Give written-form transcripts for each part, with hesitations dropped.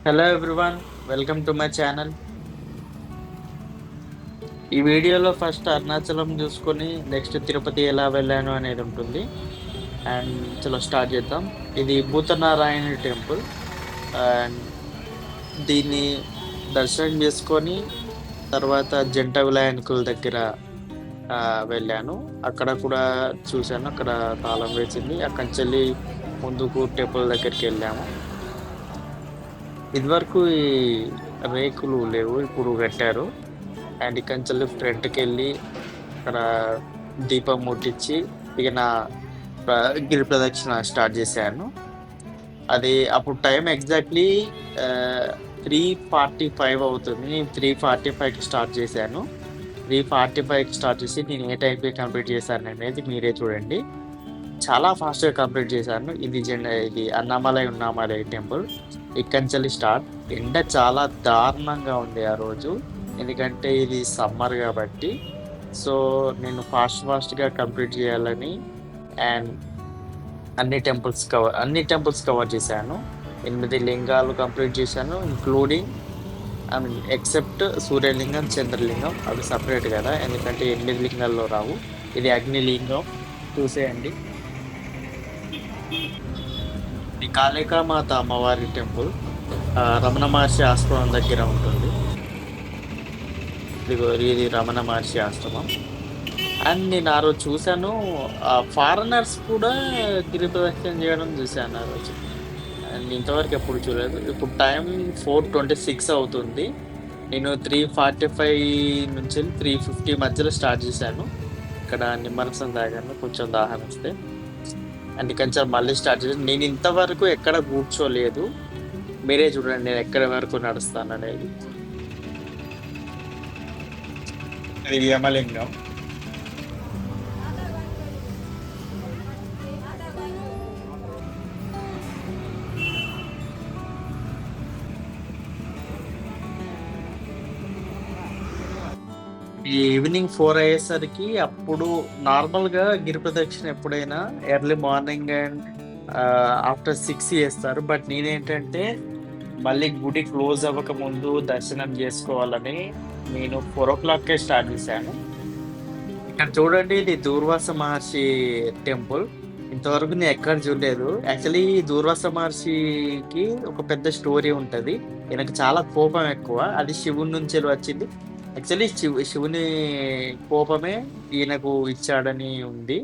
Hello everyone, welcome to my channel. ఈ వీడియోలో first Arunachalam చూసుకొని నెక్స్ట్ తిరుపతి ఎలా వెళ్ళాను అనేది ఉంటుంది. అండ్ చలో స్టార్ట్ చేద్దాం. ఇది భూతనారాయణ టెంపుల్. అండ్ దీన్ని దర్శనం చేసుకొని తర్వాత జంట వినాయకుల దగ్గర వెళ్ళాను. అక్కడ కూడా చూశాను, అక్కడ తాళం వేసింది. అక్కడి నుంచి ముందుకు టెంపుల్ దగ్గరికి వెళ్ళాము. ఇదివరకు ఈ రేకులు లేవు, ఇప్పుడు కట్టారు. అండ్ ఇక్కడి నుంచి ఫ్రంట్కి వెళ్ళి అక్కడ దీపం ముట్టించి ఇక నా గిరి ప్రదక్షిణ స్టార్ట్ చేశాను. అది అప్పుడు టైం ఎగ్జాక్ట్లీ 3:45 అవుతుంది. నేను 3:45కి స్టార్ట్ చేశాను. 3:45కి స్టార్ట్ చేసి నేను ఏ టైంకి కంప్లీట్ చేశాను అనేది మీరే చూడండి. చాలా ఫాస్ట్గా కంప్లీట్ చేశాను. ఇది అన్నామలై ఉన్నామలై టెంపుల్. ఇక్కడి నుంచి స్టార్ట్. ఎండ చాలా దారుణంగా ఉంది ఆ రోజు, ఎందుకంటే ఇది సమ్మర్ కాబట్టి. సో నేను ఫాస్ట్గా కంప్లీట్ చేయాలని అండ్ అన్ని టెంపుల్స్ కవర్ చేశాను. 8 లింగాలు కంప్లీట్ చేశాను, ఇంక్లూడింగ్ ఎక్సెప్ట్ సూర్యలింగం, చంద్రలింగం. అవి సపరేట్ కదా, ఎందుకంటే 8 లింగాల్లో రావు. ఇది అగ్నిలింగం, చూసేయండి. ఇది కాళికామాత అమ్మవారి టెంపుల్. రమణ మహర్షి ఆశ్రమం దగ్గర ఉంటుంది. ఇది రమణ మహర్షి ఆశ్రమం. అండ్ నేను ఆ రోజు చూశాను, ఫారినర్స్ కూడా గిరి ప్రదక్షిణ చేయడం చూశాను ఆ రోజు. అండ్ ఇంతవరకు ఎప్పుడు చూడలేదు. ఇప్పుడు టైం 4:26 అవుతుంది. నేను 3:45 నుంచి 3:50 మధ్యలో స్టార్ట్ చేశాను. ఇక్కడ నిమ్మరసం తాగాను, కొంచెం దాహం వస్తే. అండ్ కొంచెం మళ్ళీ స్టార్ట్ చేశాను. నేను ఇంతవరకు ఎక్కడ కూర్చోలేదు. మీరే చూడండి నేను ఎక్కడి వరకు నడుస్తాను అనేది. ఇది యమలింగం. ఈ ఈవినింగ్ 4 అయ్యేసరికి అప్పుడు నార్మల్గా గిరి ప్రదక్షిణ ఎప్పుడైనా ఎర్లీ మార్నింగ్ అండ్ ఆఫ్టర్ 6 చేస్తారు. బట్ నేనేంటంటే మళ్ళీ గుడి క్లోజ్ అవ్వక ముందు దర్శనం చేసుకోవాలని నేను 4 o'clockకే స్టార్ట్ చేశాను. ఇక్కడ చూడండి, ఇది దూర్వాస మహర్షి టెంపుల్. ఇంతవరకు నేను ఎక్కడ చూడలేదు. యాక్చువల్లీ దూర్వాస మహర్షికి ఒక పెద్ద స్టోరీ ఉంటుంది. ఈయనకు చాలా కోపం ఎక్కువ. అది శివుని నుంచి వచ్చింది. యాక్చువల్లీ శివుని కోపమే ఈయనకు ఇచ్చాడని ఉంది.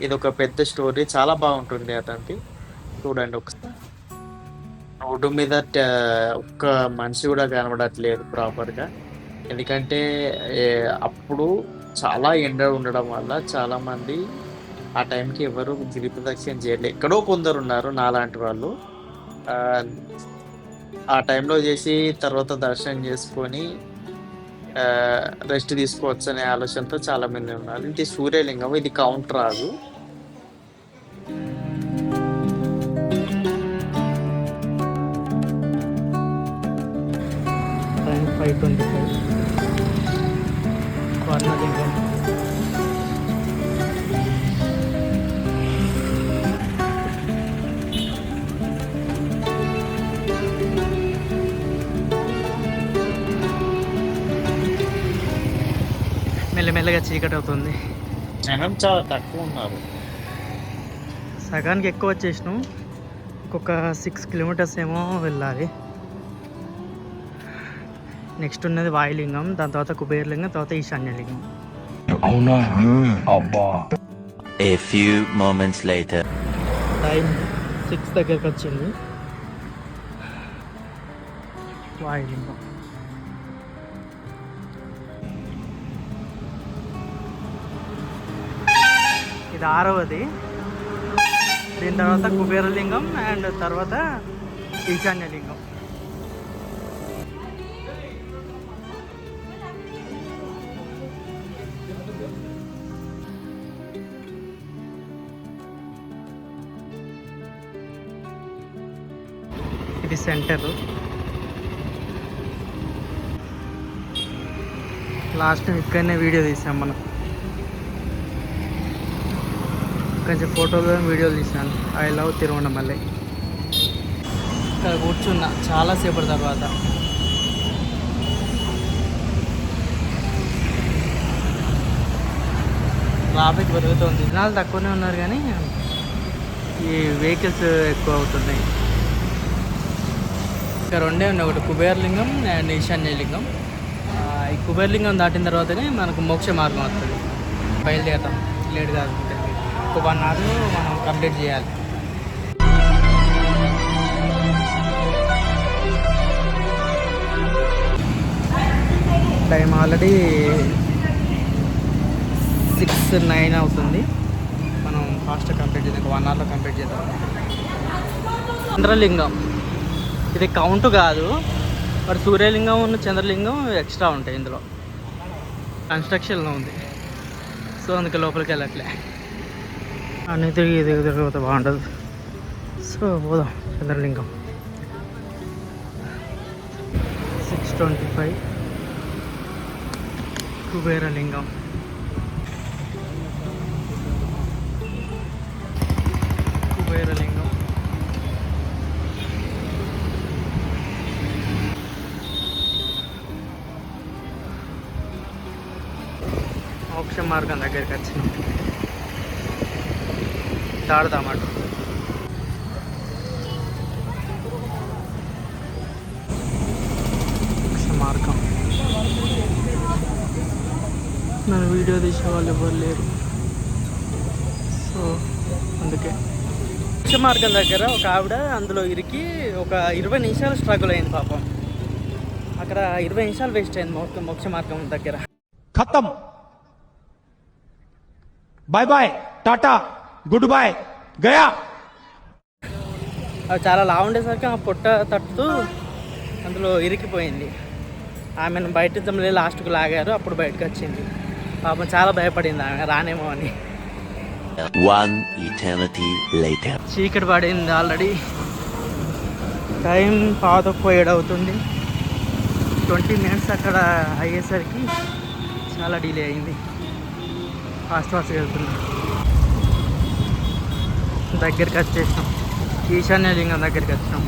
ఇది ఒక పెద్ద స్టోరీ, చాలా బాగుంటుంది అతనికి. చూడండి ఒకసారి. రోడ్డు మీద ఒక్క మనిషి కూడా కనబడట్లేదు ప్రాపర్గా, ఎందుకంటే అప్పుడు చాలా ఎండ ఉండడం వల్ల చాలా మంది ఆ టైంకి ఎవరు గిరి ప్రదక్షిణ చేయలేదు. ఎక్కడో కొందరు ఉన్నారు నాలాంటి వాళ్ళు. ఆ టైంలో చేసి తర్వాత దర్శనం చేసుకొని రెస్ట్ తీసుకోవచ్చు అనే ఆలోచనతో చాలా మంది ఉన్నారు. ఇది సూర్యలింగం, ఇది కౌంట్ రాదు. టైం 5:25. స్వర్ణలింగం. మెల్లమెల్లగా చీకటి అవుతుంది. జనం చాలా తక్కువ ఉన్నారు. సగానికి ఎక్కువ వచ్చేసినాం. ఇంకొక 6 kilometers ఏమో వెళ్ళాలి. నెక్స్ట్ ఉన్నది వాయులింగం, దాని తర్వాత కుబేరలింగం, తర్వాత ఈశాన్యలింగం. అవునా? అబ్బా. A few moments later. Time 6 దగ్గరకు వచ్చింది. వాయులింగం. ఇది 6వది. దీని తర్వాత కుబేరలింగం అండ్ తర్వాత ఈశాన్యలింగం. ఇది సెంటర్. లాస్ట్ ఇక్కడనే వీడియో తీసాం మనం. కొంచెం ఫోటోలు వీడియోలు తీసాను. I love Tiruvannamalai. ఇక్కడ కూర్చున్నా చాలాసేపటి తర్వాత. ట్రాఫిక్ పెరుగుతుంది. జనాలు తక్కువనే ఉన్నారు కానీ ఈ వెహికల్స్ ఎక్కువ అవుతున్నాయి. ఇక్కడ రెండే ఉన్నాయి, ఒకటి కుబేరలింగం అండ్ ఈశాన్యలింగం. ఈ కుబేరలింగం దాటిన తర్వాతనే మనకు మోక్ష మార్గం వస్తుంది. బయలుదేరతాం, లేట్ కాదు, ఒక 1 hour మనం కంప్లీట్ చేయాలి. టైం ఆల్రెడీ 6:09 అవుతుంది. మనం ఫాస్ట్గా కంప్లీట్ చేద్దాం, 1 hourలో కంప్లీట్ చేద్దాం. చంద్రలింగం ఇది కౌంట్ కాదు, మరి సూర్యలింగం ఉన్న చంద్రలింగం ఎక్స్ట్రా ఉంటాయి ఇందులో. కన్స్ట్రక్షన్లో ఉంది, సో అందుకే లోపలికి వెళ్ళట్లే. అన్నీ తిరిగి తిరిగితే బాగుంటుంది. సో పోదాం. చంద్రలింగం 6:25. కుబేరలింగం కుబేరలింగం మోక్ష మార్గం దగ్గరికి వచ్చినాం. దాడదామాట. మోక్ష మార్గం. నన్ను వీడియో తీసే వాళ్ళు ఎవరు లేరు, సో అందుకే. మోక్ష మార్గం దగ్గర ఒక ఆవిడ అందులో ఇరికి ఒక 20 నిమిషాలు స్ట్రగుల్ అయింది పాపం. అక్కడ 20 నిమిషాలు వేస్ట్ అయింది మోక్ష మార్గం దగ్గర. खत्म, bye bye, tata, goodbye, गया. అది చాలా లావు ఉండేసరికి ఆ పొట్ట తట్టుతూ అందులో ఇరికిపోయింది. ఆమెను బయట లాస్ట్కు లాగారు, అప్పుడు బయటకు వచ్చింది. పాపం చాలా భయపడింది ఆమె రానేమో అని. 1 eternity later. చీకటి పడింది ఆల్రెడీ. టైం 6:07 అవుతుంది. 20 minutes అక్కడ అయ్యేసరికి చాలా డిలే అయింది. ఫాస్ట్గా వెళ్తున్నాం. దగ్గరికి వచ్చేసినాం, ఈశాన్యలింగం దగ్గరికి వచ్చినాం.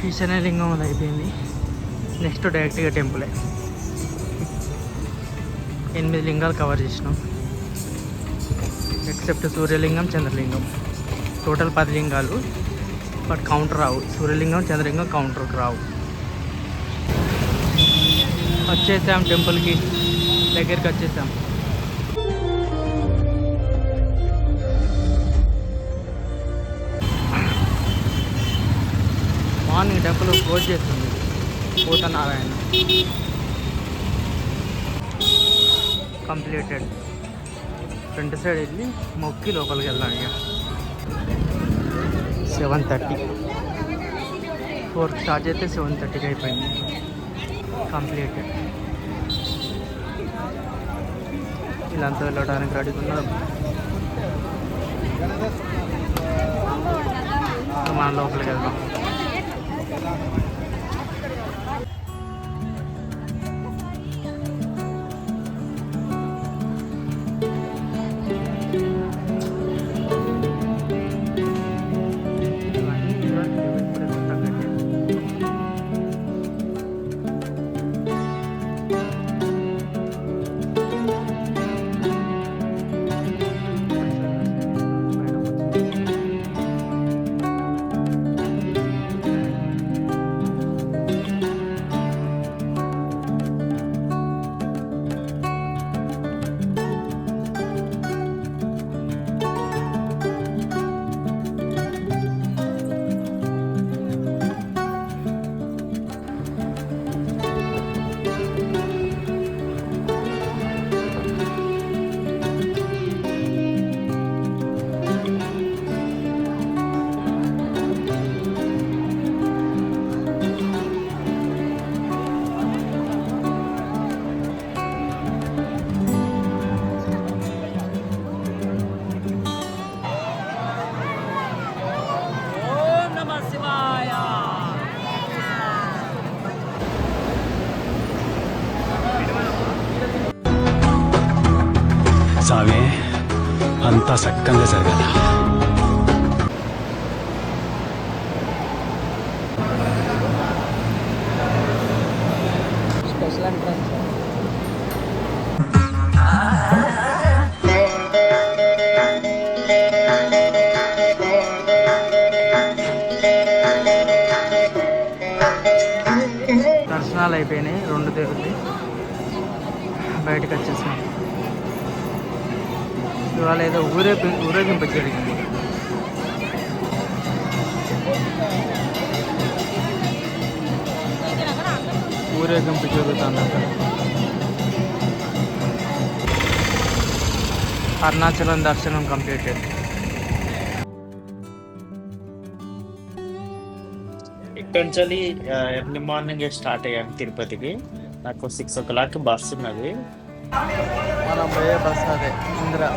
ఈశాన్యలింగం అది అయిపోయింది. నెక్స్ట్ డైరెక్ట్గా టెంపులే. 8 లింగాలు కవర్ చేసినాం, ఎక్సెప్ట్ సూర్యలింగం, చంద్రలింగం. టోటల్ 10 లింగాలు, బట్ కౌంటర్ రావు. సూర్యలింగం, చంద్రలింగం కౌంటర్కి రావు. వచ్చేసాం, టెంపుల్కి దగ్గరికి వచ్చేసాం. మార్నింగ్ టెంపుల్ క్లోజ్ చేస్తుంది. భూతనారాయణ కంప్లీటెడ్. ఫ్రంట్ సైడ్ వెళ్ళి మొక్కి లోపలికి వెళ్దాం. ఇక 7:30. 4 స్టార్ట్ చేస్తే 7:30కి అయిపోయింది. కంప్లీటెడ్. వీళ్ళంతా వెళ్ళడానికి రెడీగా ఉన్నారు. మన లోపలికి వెళ్దాం. స్వామి అంతా సక్కంగా జరగాల. Special entrance. దర్శనాలు అయిపోయినాయి, 2 దేవుళ్ళు. బయటకు వచ్చేసాం. ఇవాళ ఏదో ఊరేగింపు జరిగింది. ఊరేగింపు జరుగుతుంది అక్కడ. అరుణాచలం దర్శనం కంప్లీటెడ్. ఇక్కడ నుంచి ఎర్లీ మార్నింగ్ స్టార్ట్ అయ్యాను తిరుపతికి. నాకు 6 o'clock బస్ ఉన్నది. మనం పోయే బస్ అదే ఇందిరా.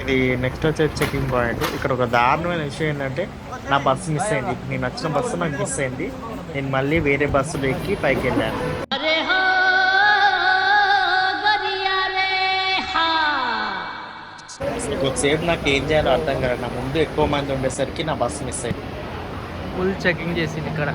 ఇది నెక్స్ట్ వచ్చేసి చెకింగ్ పాయింట్. ఇక్కడ ఒక దారుణమైన విషయం ఏంటంటే నా బస్సు మిస్ అయింది. నేను వచ్చిన బస్సు నాకు మిస్ అయింది. నేను మళ్ళీ వేరే బస్సులో ఎక్కి పైకి వెళ్ళాను. కొద్దిసేపు నాకు ఏం చేయాలో అర్థం కాదు. నా ముందు ఎక్కువ మంది ఉండేసరికి నా బస్సు మిస్ అయింది. ఫుల్ చెకింగ్ చేసింది ఇక్కడ.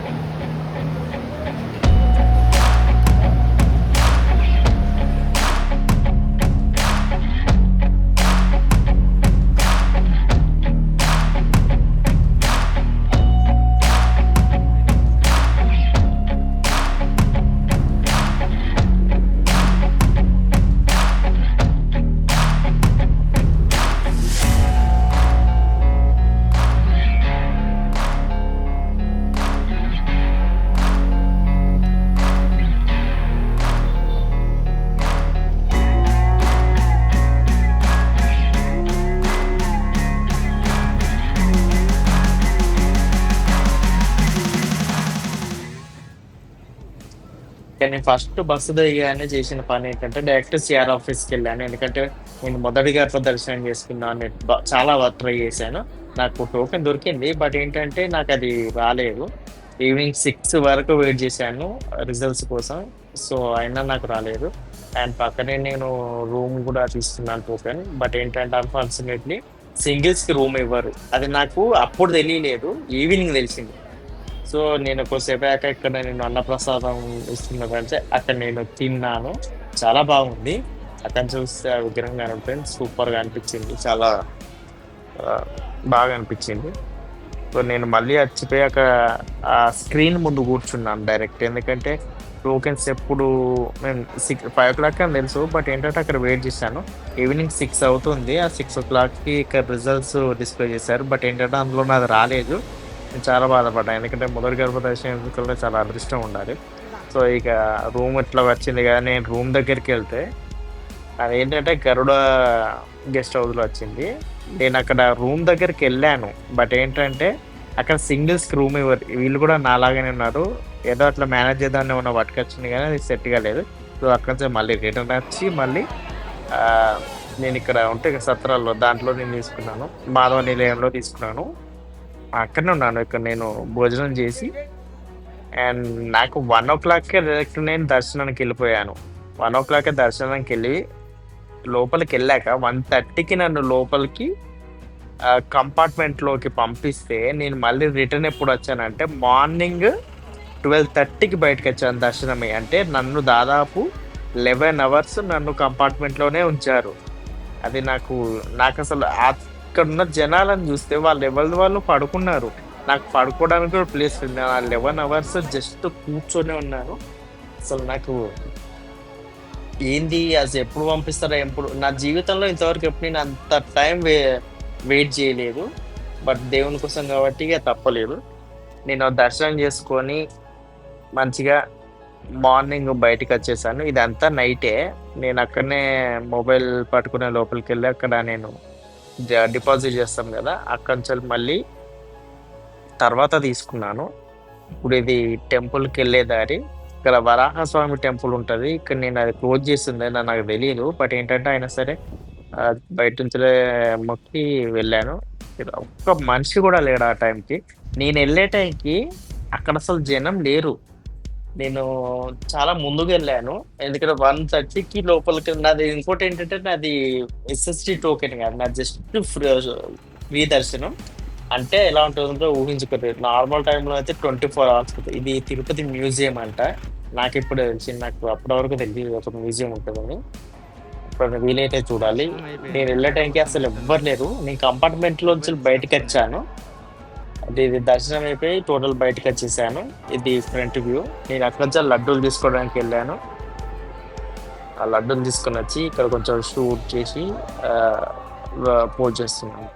నేను ఫస్ట్ బస్సు దిగానే చేసిన పని ఏంటంటే డైరెక్ట్ సిఆర్ ఆఫీస్కి వెళ్ళాను. ఎందుకంటే నేను మొదటిగా దర్శనం చేసుకున్నాను. చాలా ట్రై చేశాను. నాకు టోకెన్ దొరికింది, బట్ ఏంటంటే నాకు అది రాలేదు. ఈవినింగ్ 6 వరకు వెయిట్ చేశాను రిజల్ట్స్ కోసం. సో అయినా నాకు రాలేదు. అండ్ పక్కనే నేను రూమ్ కూడా తీసుకున్నాను టోకెన్. బట్ ఏంటంటే అన్ఫార్చునేట్లీ సింగిల్స్కి రూమ్ ఇవ్వరు. అది నాకు అప్పుడు తెలియలేదు, ఈవినింగ్ తెలిసింది. సో నేను కొద్దిసేపు ఇక్కడ నేను అన్నప్రసాదం ఇస్తున్నదంటే అక్కడ నేను తిన్నాను. చాలా బాగుంది. అక్కడ చూస్తే ఆ విగ్రహం కనిపించింది, సూపర్గా అనిపించింది, చాలా బాగా అనిపించింది. సో నేను మళ్ళీ వచ్చిపోయాక ఆ స్క్రీన్ ముందు కూర్చున్నాను డైరెక్ట్. ఎందుకంటే టోకెన్స్ ఎప్పుడు మేము 5 o'clock అని తెలుసు, బట్ ఏంటంటే అక్కడ వెయిట్ చేశాను. ఈవినింగ్ 6 అవుతుంది. ఆ 6 o'clockకి ఇక్కడ రిజల్ట్స్ డిస్ప్లే చేశారు. బట్ ఏంటంటే అందులో నాది రాలేదు. నేను చాలా బాధపడ్డాను. ఎందుకంటే మొదటి గర్భదర్శనం చాలా అదృష్టం ఉండాలి. సో ఇక రూమ్ ఇట్లా వచ్చింది కదా. నేను రూమ్ దగ్గరికి వెళ్తే అది ఏంటంటే గరుడ గెస్ట్ హౌస్లో వచ్చింది. నేను అక్కడ రూమ్ దగ్గరికి వెళ్ళాను, బట్ ఏంటంటే అక్కడ సింగిల్స్కి రూమ్ ఇవ్వరు. వీళ్ళు కూడా నాలాగానే ఉన్నారు. ఏదో అట్లా మేనేజ్ చేద్దామని ఉన్న పట్టుకొచ్చింది కానీ అది సెట్ కాలేదు. సో అక్కడి నుంచి మళ్ళీ రిటర్న్ వచ్చి మళ్ళీ నేను ఇక్కడ ఉంటే సత్రాల్లో దాంట్లో నేను తీసుకున్నాను, మాధవ నిలయంలో తీసుకున్నాను. అక్కడనే ఉన్నాను. ఇక్కడ నేను భోజనం చేసి అండ్ నాకు 1 o'clock డైరెక్ట్ నేను దర్శనానికి వెళ్ళిపోయాను. 1 o'clock దర్శనానికి వెళ్ళి లోపలికి వెళ్ళాక 1:30కి నన్ను లోపలికి కంపార్ట్మెంట్లోకి పంపిస్తే నేను మళ్ళీ రిటర్న్ ఎప్పుడు వచ్చానంటే మార్నింగ్ 12:30కి బయటకు వచ్చాను దర్శనమే. అంటే నన్ను దాదాపు 11 hours నన్ను కంపార్ట్మెంట్లోనే ఉంచారు. అది నాకు అసలు ఇక్కడ ఉన్న జనాలను చూస్తే వాళ్ళు పడుకున్నారు. నాకు పడుకోవడానికి కూడా ప్లేస్ ఉంది. 11 hours జస్ట్ కూర్చొని ఉన్నాను. అసలు నాకు ఏంది అసలు ఎప్పుడు పంపిస్తారో ఎప్పుడు, నా జీవితంలో ఇంతవరకు ఎప్పుడు నేను అంత టైం వెయిట్ చేయలేదు. బట్ దేవుని కోసం కాబట్టి ఇక తప్పలేదు. నేను దర్శనం చేసుకొని మంచిగా మార్నింగ్ బయటికి వచ్చేసాను. ఇదంతా నైటే. నేను అక్కడనే మొబైల్ పట్టుకునే లోపలికి వెళ్ళి అక్కడ నేను డిపాజిట్ చేస్తాం కదా, అక్కడి నుంచి మళ్ళీ తర్వాత తీసుకున్నాను. ఇప్పుడు ఇది టెంపుల్కి వెళ్ళే దారి. ఇక్కడ వరాహస్వామి టెంపుల్ ఉంటుంది. ఇక్కడ నేను అది క్లోజ్ చేసింది నాకు తెలియదు. బట్ ఏంటంటే అయినా సరే బయట నుంచే మొక్కి వెళ్ళాను. ఇక్కడ ఒక్క మనిషి కూడా లేడు ఆ టైంకి. నేను వెళ్ళే టైంకి అక్కడ అసలు జనం లేరు. నేను చాలా ముందుకు వెళ్ళాను, ఎందుకంటే 1:30కి లోపలికి. నాది ఇంకోటి ఏంటంటే నాది ఎస్ఎస్డి టోకెన్ కాదు, నాది జస్ట్ ఫ్రీ దర్శనం. అంటే ఎలా ఉంటుందో ఊహించుకోరు. నార్మల్ టైంలో అయితే 24 hours ఉంటుంది. ఇది తిరుపతి మ్యూజియం అంట. నాకు ఇప్పుడు తెలిసింది, నాకు అప్పటి వరకు తెలియదు ఒక మ్యూజియం ఉంటుందని. ఇప్పుడు వీలైతే చూడాలి. నేను వెళ్ళే టైంకి అసలు ఎవ్వరు లేరు. నేను కంపార్ట్మెంట్లోంచి బయటకు వచ్చాను. ఇది దర్శనం అయిపోయి టోటల్ బయటకు వచ్చేసాను. ఇది ఫ్రంట్ వ్యూ. నేను అక్కడి నుంచి లడ్డూలు తీసుకోవడానికి వెళ్ళాను. ఆ లడ్డూలు తీసుకొని వచ్చి ఇక్కడ కొంచెం షూట్ చేసి పోస్ట్ చేస్తున్నాను.